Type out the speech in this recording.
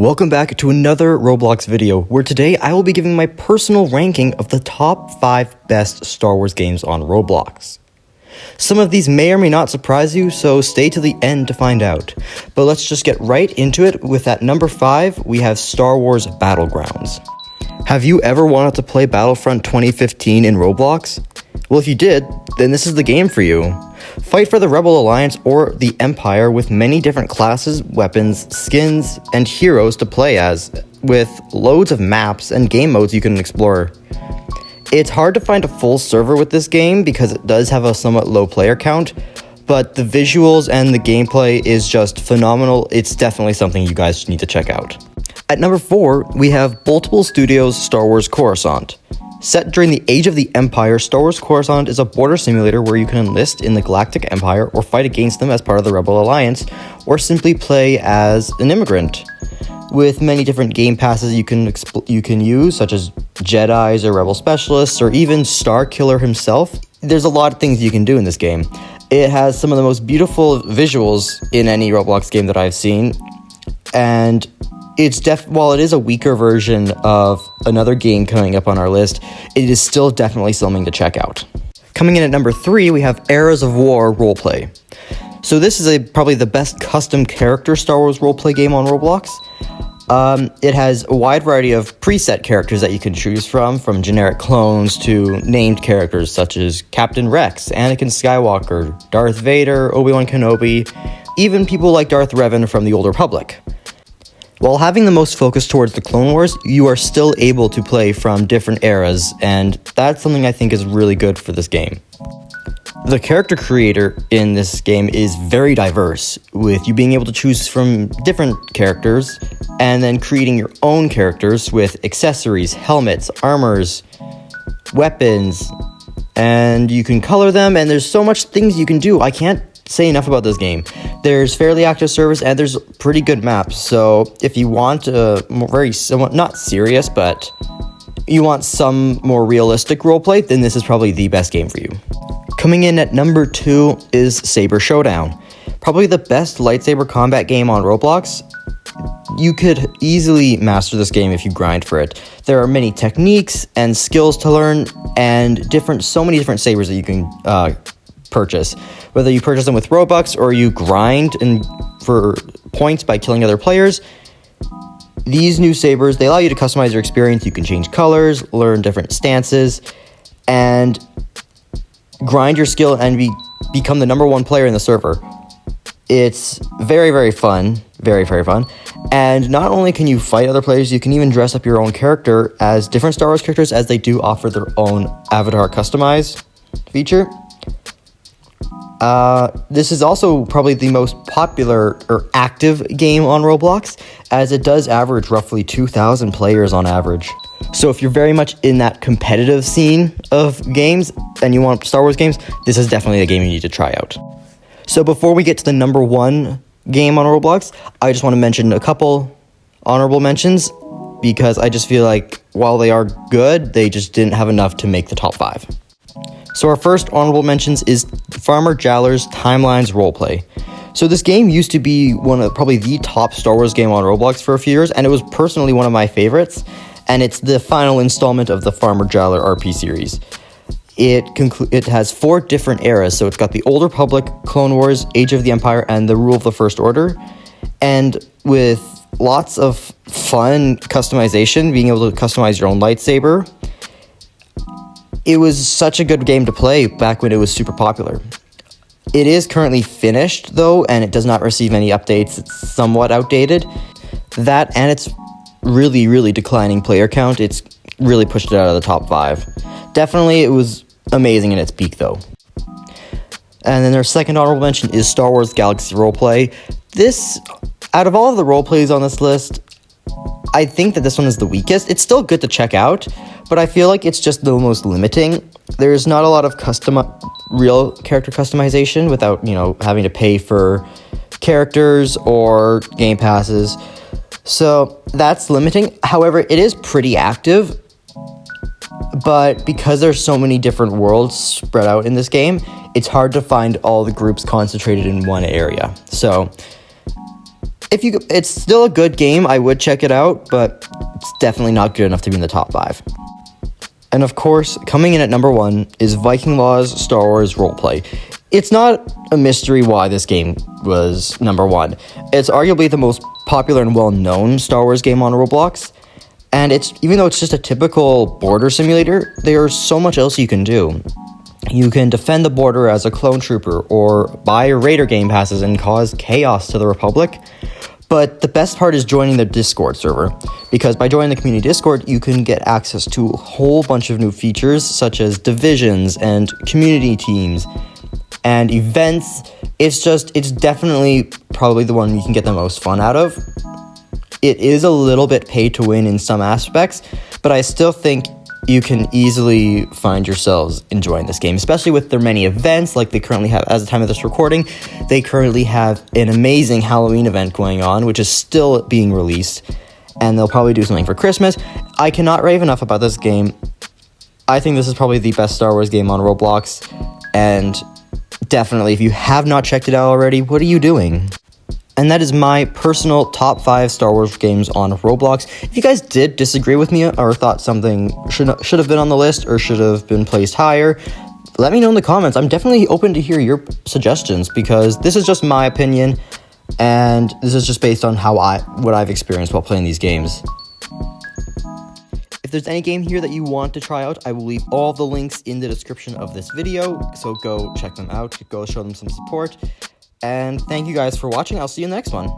Welcome back to another Roblox video, where today I will be giving my personal ranking of the top 5 best Star Wars games on Roblox. Some of these may or may not surprise you, so stay to the end to find out. But let's just get right into it. With at number 5, we have Star Wars Battlegrounds. Have you ever wanted to play Battlefront 2015 in Roblox? Well, if you did, then this is the game for you. Fight for the Rebel Alliance or the Empire with many different classes, weapons, skins, and heroes to play as, with loads of maps and game modes you can explore. It's hard to find a full server with this game because it does have a somewhat low player count, but the visuals and the gameplay is just phenomenal. It's definitely something you guys need to check out. At number 4, we have Multiple Studios' Star Wars Coruscant. Set during the Age of the Empire, Star Wars Coruscant is a border simulator where you can enlist in the Galactic Empire or fight against them as part of the Rebel Alliance, or simply play as an immigrant. With many different game passes you can use, such as Jedis or Rebel Specialists, or even Starkiller himself. There's a lot of things you can do in this game. It has some of the most beautiful visuals in any Roblox game that I've seen, and while it is a weaker version of another game coming up on our list, it is still definitely something to check out. Coming in at number 3, we have Aros of War roleplay. So this is probably the best custom character Star Wars roleplay game on Roblox. It has a wide variety of preset characters that you can choose from generic clones to named characters such as Captain Rex, Anakin Skywalker, Darth Vader, Obi-Wan Kenobi, even people like Darth Revan from the Old Republic. While having the most focus towards the Clone Wars, you are still able to play from different eras, and that's something I think is really good for this game. The character creator in this game is very diverse, with you being able to choose from different characters, and then creating your own characters with accessories, helmets, armors, weapons, and you can color them, and there's so much things you can do. I can't say enough about this game. There's fairly active servers and there's pretty good maps, so if you want somewhat not serious, but you want some more realistic roleplay, then this is probably the best game for you. Coming in at number 2 is Saber Showdown. Probably the best lightsaber combat game on Roblox. You could easily master this game if you grind for it. There are many techniques and skills to learn, and so many different sabers that you can purchase. Whether you purchase them with Robux or you grind for points by killing other players, these new sabers, they allow you to customize your experience. You can change colors, learn different stances, and grind your skill and become the number 1 player in the server. It's very, very fun. Very, very fun. And not only can you fight other players, you can even dress up your own character as different Star Wars characters, as they do offer their own avatar customize feature. This is also probably the most popular or active game on Roblox, as it does average roughly 2,000 players on average. So if you're very much in that competitive scene of games and you want Star Wars games, this is definitely a game you need to try out. So before we get to the number 1 game on Roblox, I just want to mention a couple honorable mentions, because I just feel like while they are good, they just didn't have enough to make the top 5. So our first honorable mentions is Farmer Jaller's Timelines roleplay. So this game used to be probably the top Star Wars game on Roblox for a few years, and it was personally one of my favorites, and it's the final installment of the Farmer Jaller RP series. It has 4 different eras, so it's got the Old Republic, Clone Wars, Age of the Empire, and the Rule of the First Order, and with lots of fun customization, being able to customize your own lightsaber. It was such a good game to play back when it was super popular. It is currently finished, though, and it does not receive any updates. It's somewhat outdated. That, and its really, really declining player count, it's really pushed it out of the top 5. Definitely, it was amazing in its peak, though. And then their second honorable mention is Star Wars Galaxy Roleplay. This, out of all of the roleplays on this list, I think that this one is the weakest. It's still good to check out, but I feel like it's just the most limiting. There's not a lot of real character customization without, having to pay for characters or game passes. So that's limiting. However, it is pretty active, but because there's so many different worlds spread out in this game, it's hard to find all the groups concentrated in one area. So It's still a good game. I would check it out, but it's definitely not good enough to be in the top 5. And of course, coming in at number 1 is Viking Law's Star Wars Roleplay. It's not a mystery why this game was number 1. It's arguably the most popular and well-known Star Wars game on Roblox. And even though it's just a typical border simulator, there's so much else you can do. You can defend the border as a clone trooper, or buy Raider game passes and cause chaos to the Republic. But the best part is joining the Discord server, because by joining the community Discord, you can get access to a whole bunch of new features, such as divisions and community teams and events. It's definitely probably the one you can get the most fun out of. It is a little bit pay to win in some aspects, but I still think you can easily find yourselves enjoying this game, especially with their many events. Like they currently have, as the time of this recording, they currently have an amazing Halloween event going on, which is still being released, and they'll probably do something for Christmas. I cannot rave enough about this game. I think this is probably the best Star Wars game on Roblox, and definitely, if you have not checked it out already, what are you doing? And that is my personal top 5 Star Wars games on Roblox. If you guys did disagree with me or thought something should have been on the list or should have been placed higher, let me know in the comments. I'm definitely open to hear your suggestions, because this is just my opinion, and this is just based on what I've experienced while playing these games. If there's any game here that you want to try out, I will leave all the links in the description of this video, so go check them out, go show them some support. And thank you guys for watching. I'll see you in the next one.